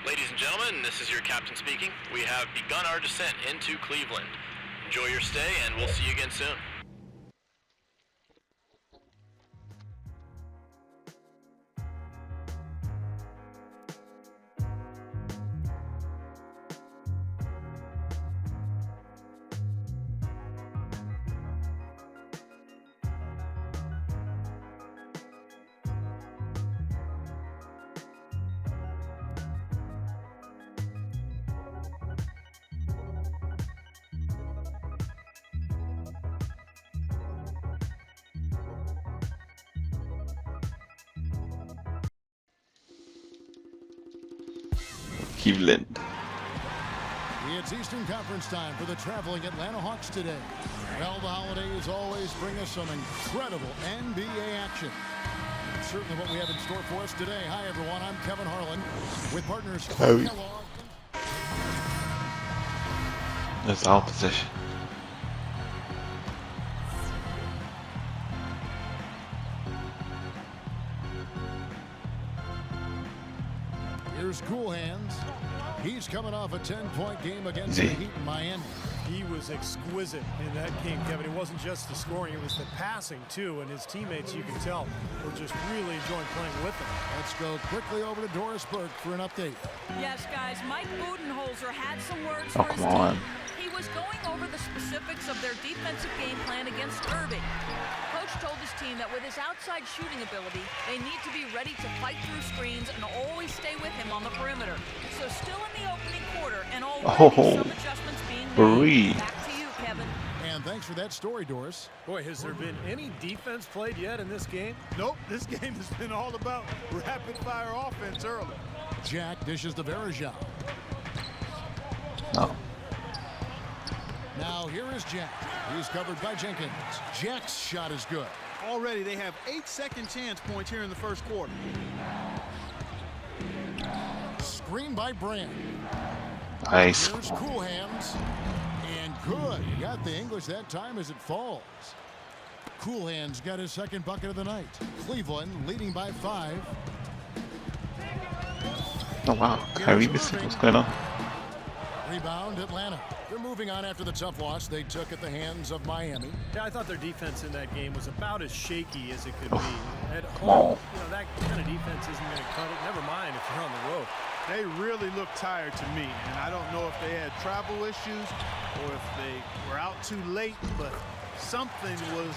Ladies and gentlemen, this is your captain speaking. We have begun our descent into Cleveland. Enjoy your stay, and we'll see you again soon. Cleveland. It's Eastern Conference time for the traveling Atlanta Hawks today. Well, the holidays always bring us some incredible NBA action. That's certainly what we have in store for us today. Hi, everyone. I'm Kevin Harlan with partners Kellogg. That's our position. Here's Cool Hands. He's coming off a 10-point game against the Heat in Miami. He was exquisite in that game, Kevin. It wasn't just the scoring, it was the passing, too. And his teammates, you can tell, were just really enjoying playing with him. Let's go quickly over to Doris Burke for an update. Yes, guys, Mike Budenholzer had some words for his team. He was going over the specifics of their defensive game plan against Irving. Coach told his team that with his outside shooting ability, they need to be ready to fight through screens and always stay with him on the perimeter. So still in the opening quarter and already some adjustments being made. Back to you, Kevin. And thanks for that story, Doris. Boy, has there been any defense played yet in this game? Nope, this game has been all about rapid-fire offense early. Jack dishes to Verajao. No. Now here is Jack. He's covered by Jenkins. Jack's shot is good. Already they have 8 second chance points here in the first quarter. Screen by Brand. Nice. Here's Cool Hands. And good. He got the English that time as it falls. Cool Hands got his second bucket of the night. Cleveland leading by 5. Oh wow. Kyrie missing. What's going on? Rebound Atlanta. They're moving on after the tough loss they took at the hands of Miami. Yeah, I thought their defense in that game was about as shaky as it could be. At home, you know, that kind of defense isn't going to cut it. Never mind if you're on the road. They really look tired to me, and I don't know if they had travel issues or if they were out too late, but something was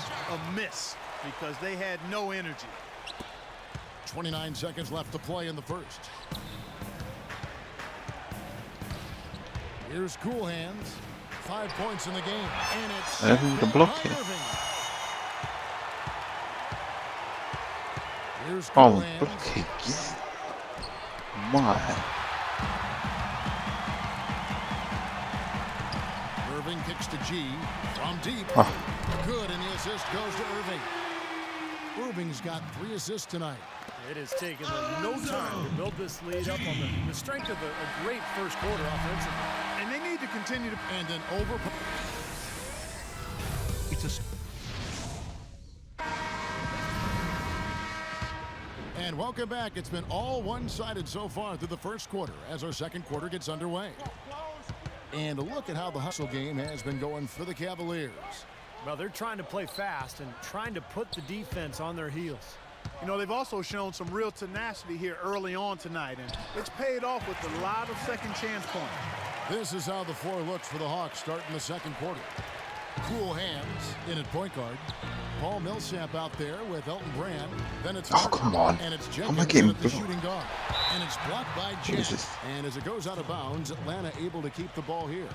amiss because they had no energy. 29 seconds left to play in the first. Here's Cool Hands. 5 points in the game. And it's the block here. Here's Cool Hands. Block again. My. Irving kicks to G. From deep. Good, and the assist goes to Irving. Irving's got 3 assists tonight. It has taken them no time to build this lead up on the strength of a great first quarter offensively. And they need to continue to... And an over... And welcome back. It's been all one-sided so far through the first quarter as our second quarter gets underway. And look at how the hustle game has been going for the Cavaliers. Well, they're trying to play fast and trying to put the defense on their heels. You know, they've also shown some real tenacity here early on tonight, and it's paid off with a lot of second chance points. This is how the floor looks for the Hawks starting the second quarter. Cool Hands in at point guard. Paul Millsap out there with Elton Brand. Then it's come on. And it's How am I Jenkins getting at the shooting guard. And it's blocked by Jesus. And as it goes out of bounds, Atlanta able to keep the ball here.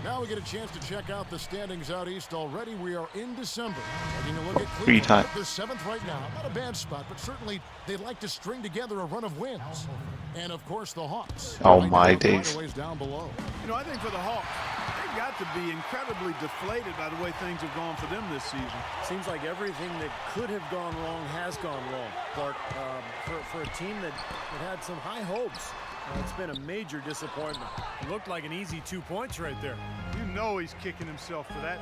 Now we get a chance to check out the standings out east already. We are in December. Taking a look at Cleveland. They're 7th right now. Not a bad spot, but certainly they'd like to string together a run of wins. And of course the Hawks. Oh my days. Down below. You know, I think for the Hawks, they've got to be incredibly deflated by the way things have gone for them this season. Seems like everything that could have gone wrong has gone wrong, Clark. For a team that had some high hopes. It's been a major disappointment. It looked like an easy 2 points right there. You know he's kicking himself for that.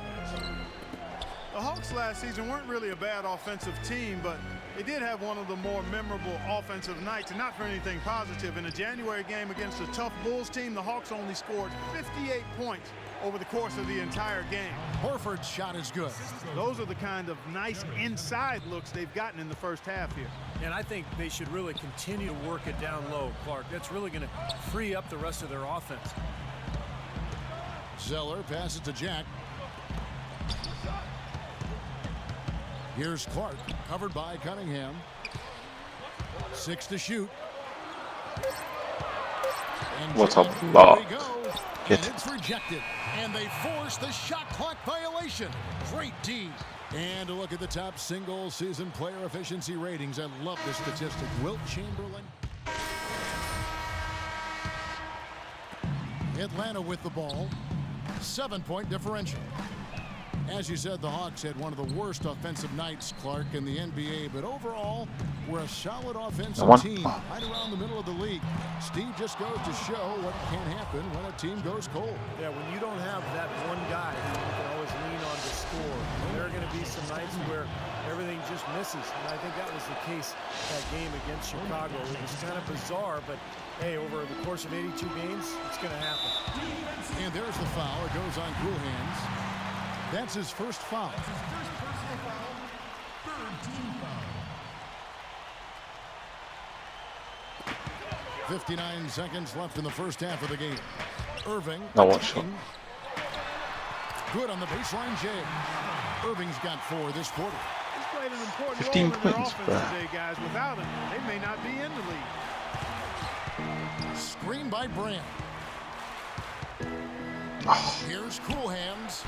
The Hawks last season weren't really a bad offensive team, but they did have one of the more memorable offensive nights, and not for anything positive. In a January game against a tough Bulls team, the Hawks only scored 58 points over the course of the entire game. Horford's shot is good. Those are the kind of nice inside looks they've gotten in the first half here. And I think they should really continue to work it down low, Clark. That's really going to free up the rest of their offense. Zeller passes to Jack. Here's Clark, covered by Cunningham. 6 to shoot. And What's up, Jack, block? there we go. Get And it's rejected. And they force the shot clock violation. Great D. And to look at the top single season player efficiency ratings. I love this statistic. Wilt Chamberlain. Atlanta with the ball. 7-point differential. As you said, the Hawks had one of the worst offensive nights, Clark, in the NBA. But overall, we're a solid offensive team right around the middle of the league. Steve just goes to show what can happen when a team goes cold. Yeah, when you don't have that one guy who you can always lean on to score, there are going to be some nights where everything just misses. And I think that was the case that game against Chicago. It was kind of bizarre, but hey, over the course of 82 games, it's going to happen. And there's the foul. It goes on Cool Hands. That's his first foul. 59 seconds left in the first half of the game. Irving. No one shot. Good on the baseline, Jay. Irving's got 4 this quarter. He's played an important 15 role in their points, offense bro. today, guys. Without him, they may not be in the league. Screen by Brand. Here's Cool Hands.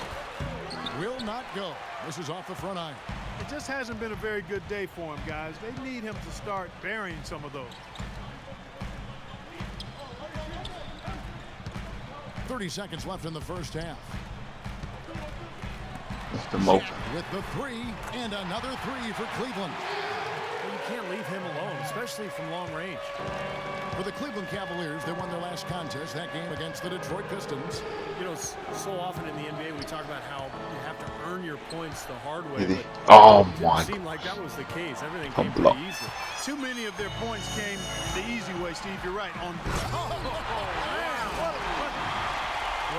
Will not go. This is off the front iron. It just hasn't been a very good day for him, guys. They need him to start burying some of those. 30 seconds left in the first half. That's the most. With the 3 and another 3 for Cleveland. Well, you can't leave him alone, especially from long range. For the Cleveland Cavaliers, they won their last contest, that game against the Detroit Pistons. You know, so often in the NBA we talk about how you have to earn your points the hard way. Really? But Oh it my didn't seem like that was the case. Everything Come came block. pretty easy. Too many of their points came the easy way, Steve. You're right. Well,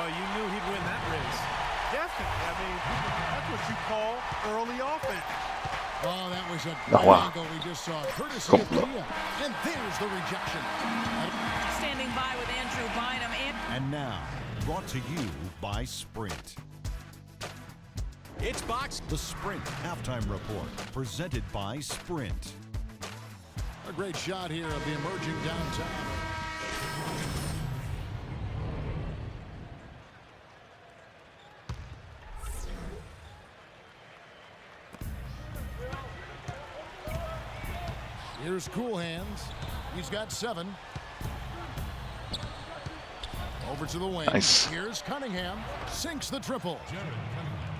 you knew he'd win that race. Definitely. I mean, that's what you call early offense. Oh, that was a Oh, wow. angle we just saw. Courtesy Come of block. Kia. And there's the rejection. Standing by with Andrew Bynum. And now, brought to you by Sprint. It's box. The Sprint Halftime Report, presented by Sprint. A great shot here of the emerging downtown. Here's Cool Hands. He's got 7. Over to the wing. Nice. Here's Cunningham. Sinks the triple.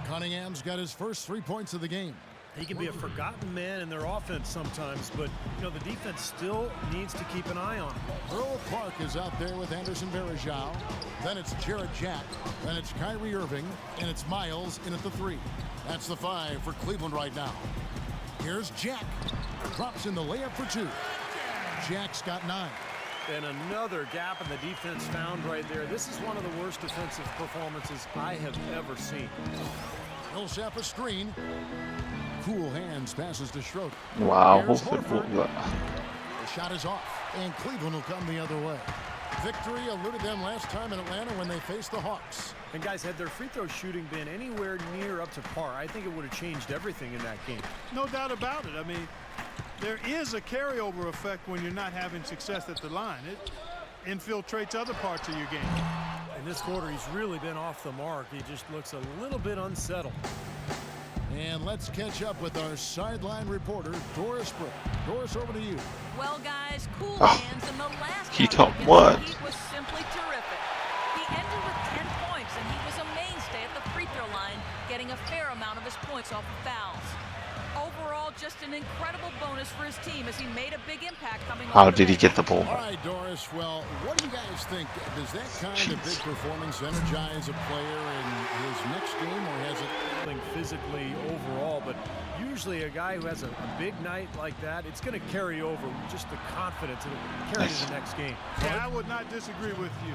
Cunningham's got his first 3 points of the game. He can be a forgotten man in their offense sometimes, but you know the defense still needs to keep an eye on him. Earl Clark is out there with Anderson Varejao. Then it's Jarrett Jack. Then it's Kyrie Irving. And it's Miles in at the 3. That's the 5 for Cleveland right now. Here's Jack. Drops in the layup for 2. Jack's got 9. And another gap in the defense found right there. This is one of the worst defensive performances I have ever seen. Millsap a screen. Cool Hands passes to Schroeder. Wow, Here's football. Horford. The shot is off, and Cleveland will come the other way. Victory eluded them last time in Atlanta when they faced the Hawks. And guys, had their free throw shooting been anywhere near up to par, I think it would have changed everything in that game. No doubt about it. I mean, there is a carryover effect when you're not having success at the line. It infiltrates other parts of your game. In this quarter, he's really been off the mark. He just looks a little bit unsettled. And let's catch up with our sideline reporter, Doris Britt. Doris, over to you. Well, guys, Cool Oh, Hands in the last he outing took against what? the Heat was simply terrific. He ended with 10 points, and he was a mainstay at the free throw line, getting a fair amount of his points off of fouls. Overall, just an incredible bonus for his team as he made a big impact coming How off the did he bench. get the ball? All right, Doris. Well, what do you guys think? Does that kind of big performance energize a player in his next game, or has it physically overall, but usually a guy who has a big night like that, it's going to carry over just the confidence and carry to the next game. Yeah, I would not disagree with you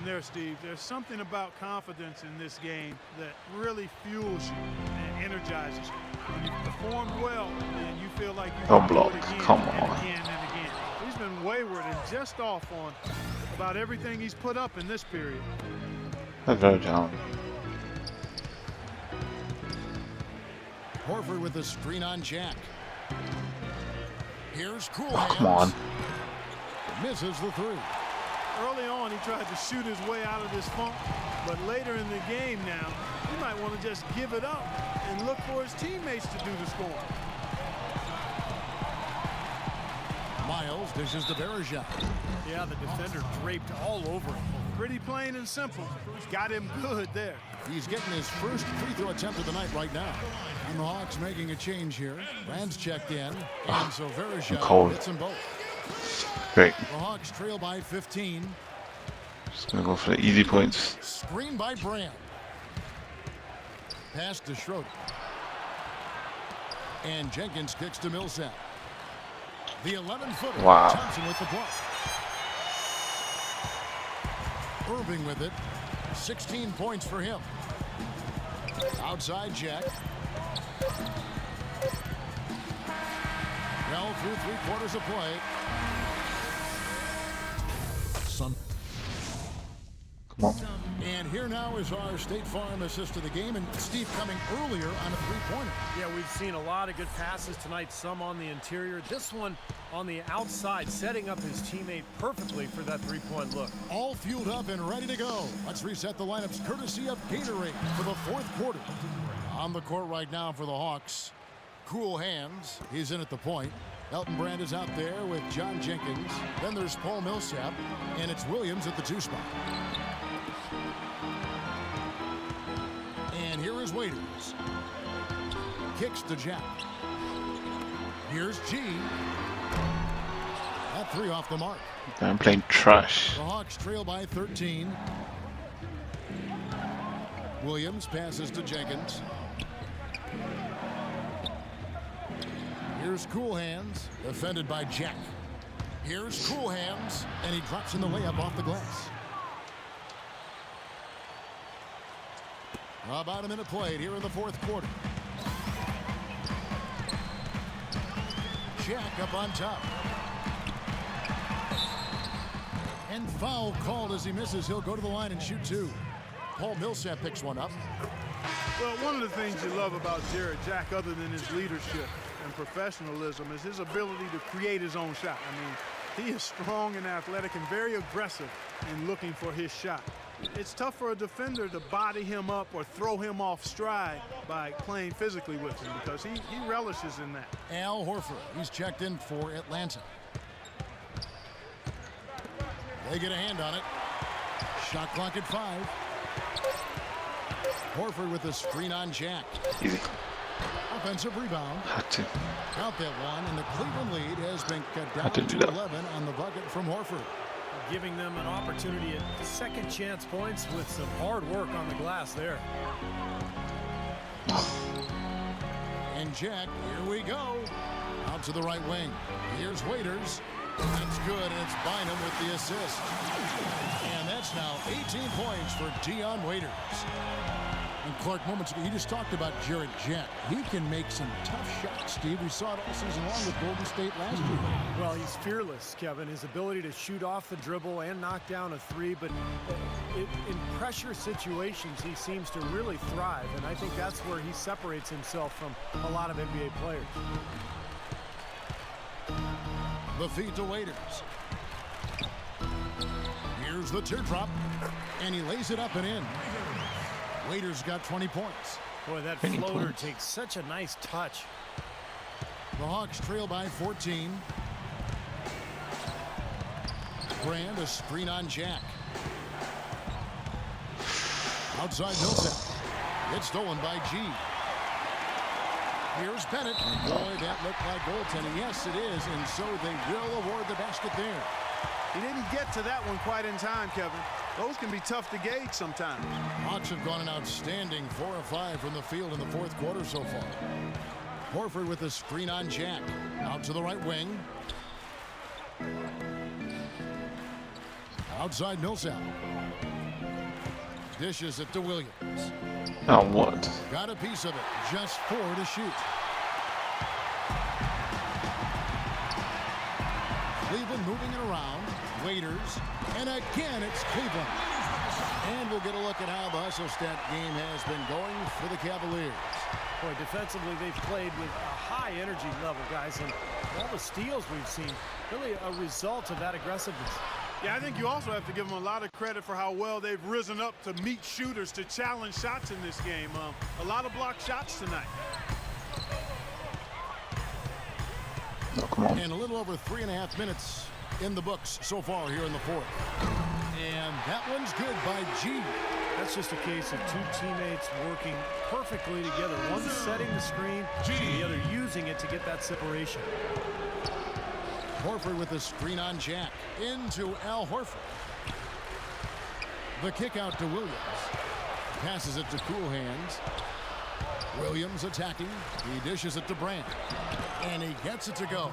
there, Steve. There's something about confidence in this game that really fuels you and energizes you. When you perform well, and you feel like you can do it again Come and on. again and again. He's been wayward and just off on about everything he's put up in this period. That's very down. Horford with the screen on Jack. Here's Cool Oh, Hands. come on. Misses the three. Early on, he tried to shoot his way out of this funk, but later in the game now, he might want to just give it up and look for his teammates to do the scoring. Miles dishes to Bergeron. Yeah, the defender draped all over him. Pretty plain and simple. Got him good there. He's getting his first free throw attempt of the night right now. And the Hawks making a change here. Rand's checked in, and so Bergeron hits them both. Great. The Hawks trail by 15. Just gonna go for the easy points. Screen by Brand. Pass to Schroeder. And Jenkins kicks to Millsap. The 11-footer. Wow. Thompson with the block. Irving with it. 16 points for him. Outside Jack. Well, through 3/4 of play. Come on. And here now is our State Farm assist to the game, and Steve coming earlier on a three-pointer. Yeah, we've seen a lot of good passes tonight, some on the interior. This one on the outside, setting up his teammate perfectly for that three-point look. All fueled up and ready to go. Let's reset the lineups courtesy of Gatorade for the 4th quarter. On the court right now for the Hawks. Cool Hands. He's in at the point. Elton Brand is out there with John Jenkins. Then there's Paul Millsap, and it's Williams at the 2 spot. And here is Waiters. Kicks to Jack. Here's G. That 3 off the mark. I'm playing trash. The Hawks trail by 13. Williams passes to Jenkins. Here's Cool Hands, defended by Jack. Here's Cool Hands, and he drops in the layup off the glass. About a minute played here in the 4th quarter. Jack up on top. And foul called as he misses. He'll go to the line and shoot 2. Paul Millsap picks one up. Well, one of the things you love about Jared Jack, other than his leadership and professionalism, is his ability to create his own shot. I mean, he is strong and athletic and very aggressive in looking for his shot. It's tough for a defender to body him up or throw him off stride by playing physically with him because he relishes in that. Al Horford, he's checked in for Atlanta. They get a hand on it. Shot clock at 5. Horford with the screen on Jack. Easy. Offensive rebound. Had to. Count that one, and the Cleveland lead has been cut down Had to do to that. 11 on the bucket from Horford. Giving them an opportunity at second chance points with some hard work on the glass there. And Jack, here we go. Out to the right wing. Here's Waiters. That's good, and it's Bynum with the assist. And that's now 18 points for Dion Waiters. And Clark, moments ago, you just talked about Jared Jack. He can make some tough shots, Steve. We saw it all season long with Golden State last year. Well, he's fearless, Kevin. His ability to shoot off the dribble and knock down a 3, but in pressure situations, he seems to really thrive, and I think that's where he separates himself from a lot of NBA players. The feed to Waiters. Here's the teardrop, and he lays it up and in. Waiters got 20 points. Boy, that floater takes such a nice touch. The Hawks trail by 14. Brand, a screen on Jack. Outside Millsap. It's stolen by G. Here's Bennett. Boy, that looked like goaltending. Yes, it is, and so they will award the basket there. He didn't get to that one quite in time, Kevin. Those can be tough to gauge sometimes. Hawks have gone an outstanding 4 of 5 from the field in the fourth quarter so far. Horford with a screen on Jack. Out to the right wing. Outside Millsap. Dishes it to Williams. Now what? Got a piece of it. Just 4 to shoot. Cleveland moving it around. Waiters. And again, it's Cleveland. And we'll get a look at how the hustle stat game has been going for the Cavaliers. Boy, defensively, they've played with a high energy level, guys. And all the steals we've seen, really a result of that aggressiveness. Yeah, I think you also have to give them a lot of credit for how well they've risen up to meet shooters, to challenge shots in this game. A lot of blocked shots tonight. Oh, come on. And a little over 3.5 minutes in the books so far here in the fourth. And that one's good by G. That's just a case of two teammates working perfectly together. One setting the screen, the other using it to get that separation. Horford with a screen on Jack. Into Al Horford. The kick out to Williams. Passes it to Cool Hands. Williams attacking. He dishes it to Brand. And he gets it to go.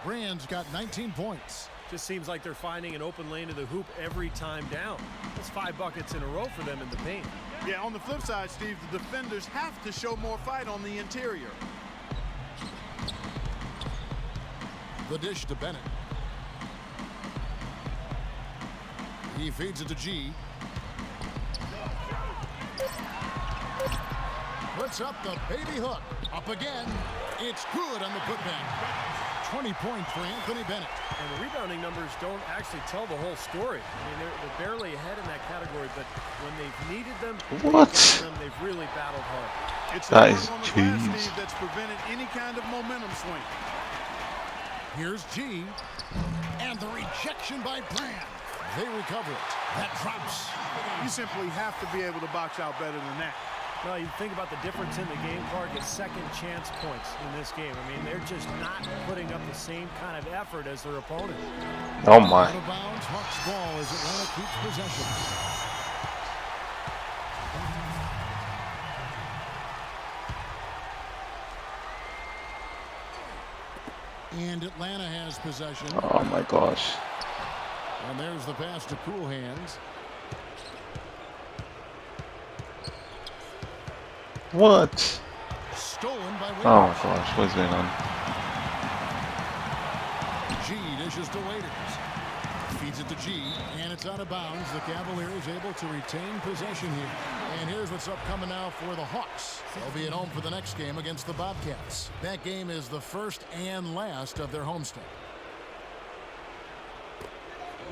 Brand's got 19 points. Just seems like they're finding an open lane to the hoop every time down. That's 5 buckets in a row for them in the paint. Yeah, on the flip side, Steve, the defenders have to show more fight on the interior. The dish to Bennett. He feeds it to G. Puts up the baby hook. Up again. It's good on the putback. 20 points for Anthony Bennett. And the rebounding numbers don't actually tell the whole story. I mean, they're barely ahead in that category, but when they've needed them, they've really battled hard. It's the work on the glass, Steve, that's prevented any kind of momentum swing. Here's G. And the rejection by Brand. They recover it. That drops. You simply have to be able to box out better than that. Well, you think about the difference in the game, Clark, is second chance points in this game. I mean, they're just not putting up the same kind of effort as their opponent. Oh my. Out of bounds, Hawks ball as Atlanta keeps possession. And Atlanta has possession. Oh my gosh. And there's the pass to Cool Hands. What? Stolen by Waiters. Oh gosh, what's going on? G dishes to Waiters. Feeds it to G, and it's out of bounds. The Cavaliers able to retain possession here. And here's what's upcoming now for the Hawks. They'll be at home for the next game against the Bobcats. That game is the first and last of their homestand.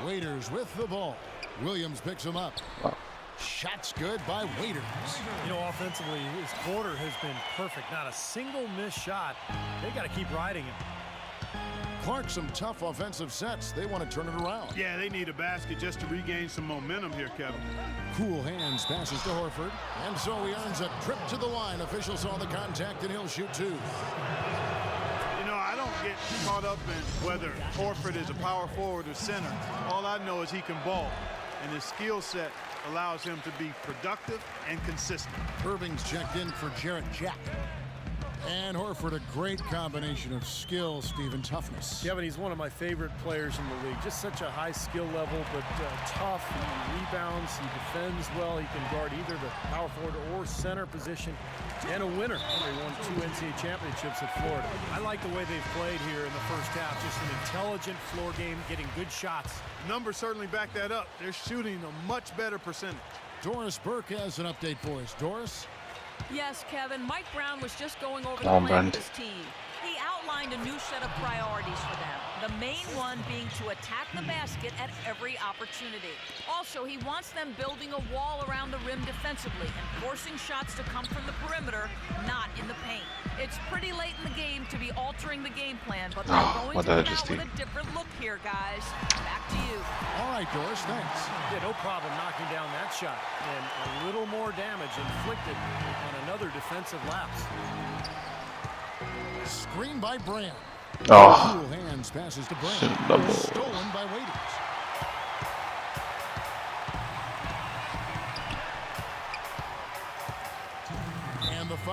Waiters with the ball. Williams picks him up. Wow. Shots good by Waiters. You know, offensively, his quarter has been perfect. Not a single missed shot. They got to keep riding him. Clark, some tough offensive sets. They want to turn it around. Yeah, they need a basket just to regain some momentum here, Kevin. Cool Hands passes to Horford. And so he earns a trip to the line. Officials saw the contact, and he'll shoot 2. You know, I don't get caught up in whether Horford is a power forward or center. All I know is he can ball, and his skill set allows him to be productive and consistent. Irving's checked in for Jarrett Jack. And Horford, a great combination of skill, Steve, and toughness. Yeah, but he's one of my favorite players in the league. Just such a high skill level, but tough. He rebounds, he defends well. He can guard either the power forward or center position. And a winner. They won 2 NCAA championships at Florida. I like the way they've played here in the first half. Just an intelligent floor game, getting good shots. Numbers certainly back that up. They're shooting a much better percentage. Doris Burke has an update for us. Doris? Yes, Kevin. Mike Brown was just going over the Come on, plan Brent. with his team. He outlined a new set of priorities for them. The main one being to attack the basket at every opportunity. Also, he wants them building a wall around the rim defensively and forcing shots to come from the perimeter, not in the paint. It's pretty late in the game to be altering the game plan, but they're going to come out with a different look here, guys. Back to you. All right, Doris, thanks. Yeah, no problem knocking down that shot. And a little more damage inflicted on another defensive lapse. Screen by Brand. Oh. Cool Hands passes to Brand. Should've doubled. Stolen by Waiters.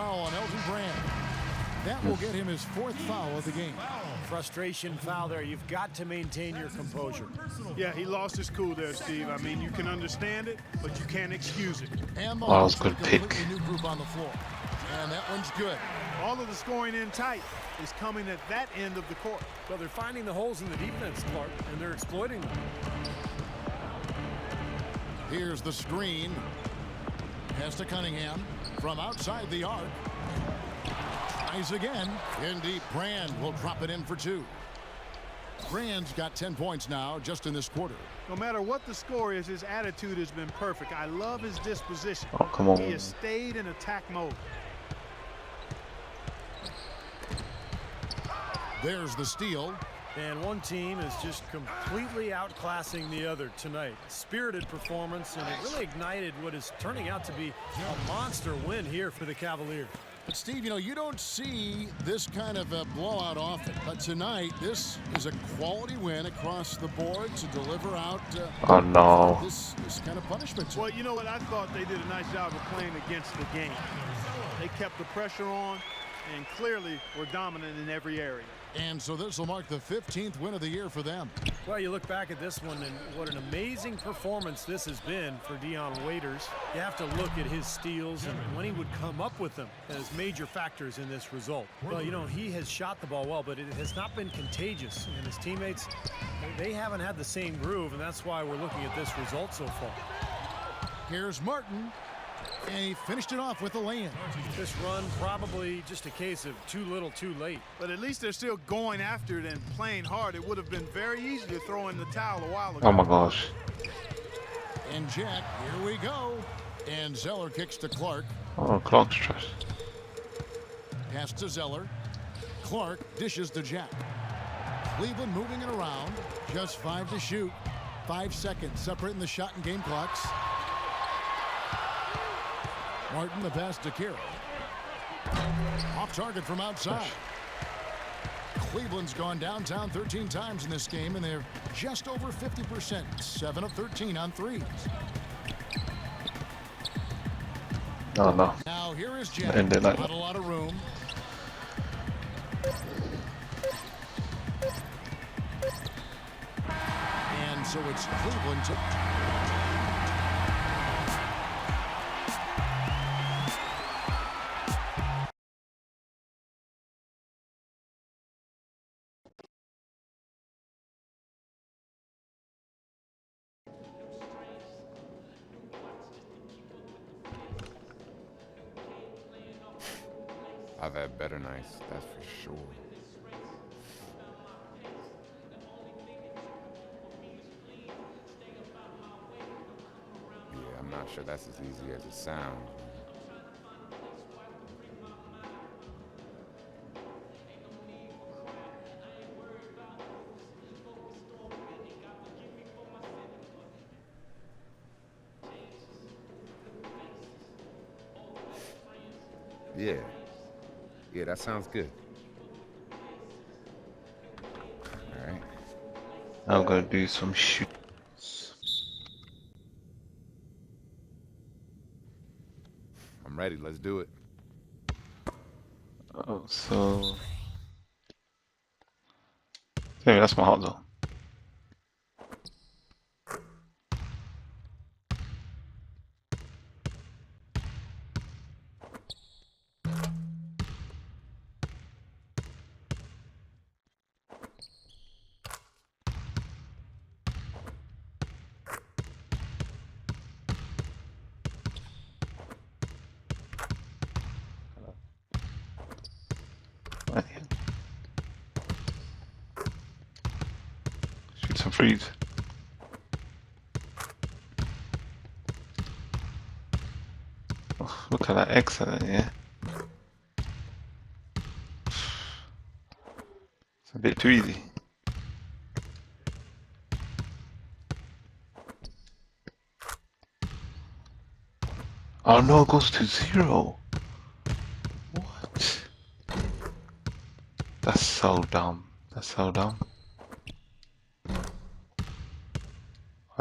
foul on Elton Brand. That will get him his 4th foul of the game. Frustration foul there. You've got to maintain your composure. Yeah, he lost his cool there, Steve. I mean, you can understand it, but you can't excuse it. And the Wow, that's Hawks a good with a pick. completely new group on the floor. And that one's good. All of the scoring in tight is coming at that end of the court. Well, they're finding the holes in the defense, Clark, and they're exploiting them. Here's the screen. Pass to Cunningham from outside the arc. Tries again. In deep, Brand will drop it in for 2. Brand's got 10 points now just in this quarter. No matter what the score is, his attitude has been perfect. I love his disposition. Oh, come on. He has stayed in attack mode. There's the steal. And one team is just completely outclassing the other tonight. Spirited performance, and it really ignited what is turning out to be a monster win here for the Cavaliers. But Steve, you know, you don't see this kind of a blowout often. But tonight, this is a quality win across the board to deliver out Oh no. this kind of punishment. Well, you know what? I thought they did a nice job of playing against the game. They kept the pressure on and clearly were dominant in every area. And so this will mark the 15th win of the year for them. Well, you look back at this one, and what an amazing performance this has been for Dion Waiters. You have to look at his steals and when he would come up with them as major factors in this result. Well, you know, he has shot the ball well, but it has not been contagious. And his teammates, they haven't had the same groove, and that's why we're looking at this result so far. Here's Martin. And he finished it off with a lay-in. This run probably just a case of too little too late. But at least they're still going after it and playing hard. It would have been very easy to throw in the towel a while ago. Oh my gosh. And Jack, here we go. And Zeller kicks to Clark. Oh, Clark's trash. Pass to Zeller. Clark dishes to Jack. Cleveland moving it around. Just 5 to shoot. 5 seconds separating the shot and game clocks. Martin, the pass to Carey. Off target from outside. Cleveland's gone downtown 13 times in this game, and they're just over 50%. 7 of 13 on threes. Oh no. Now here is Jack. End it like Not a lot of room. And so it's Cleveland to... I've had better nights, that's for sure. Yeah, I'm not sure that's as easy as it sounds. Yeah. Yeah, that sounds good. All right. I'm gonna do some shoots. I'm ready. Let's do it. Oh, so maybe that's my hot zone. Right here. Shoot some threes. Oh, look at that excellent, yeah. It's a bit too easy. Oh no, it goes to 0. What? That's so dumb. That's so dumb. Oh,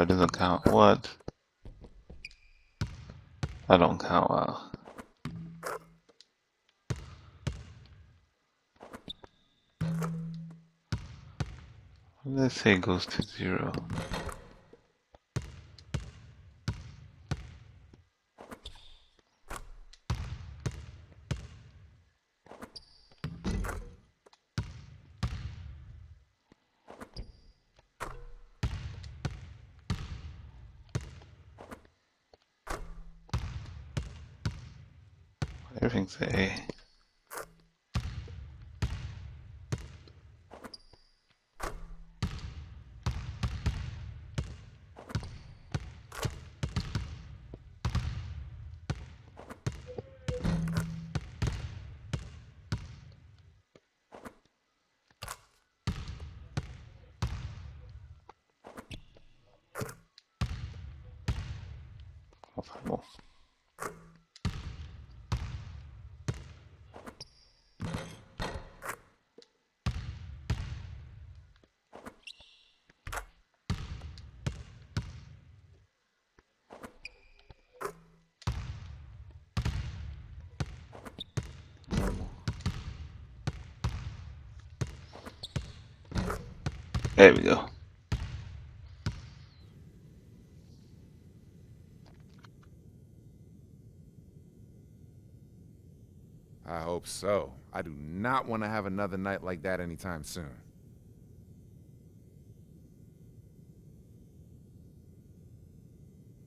it doesn't count. What? I don't count. Wow. Let's say it goes to 0. Everything's A. Bon. There we go. I hope so. I do not want to have another night like that anytime soon.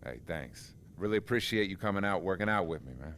Hey, thanks. Really appreciate you coming out, working out with me, man.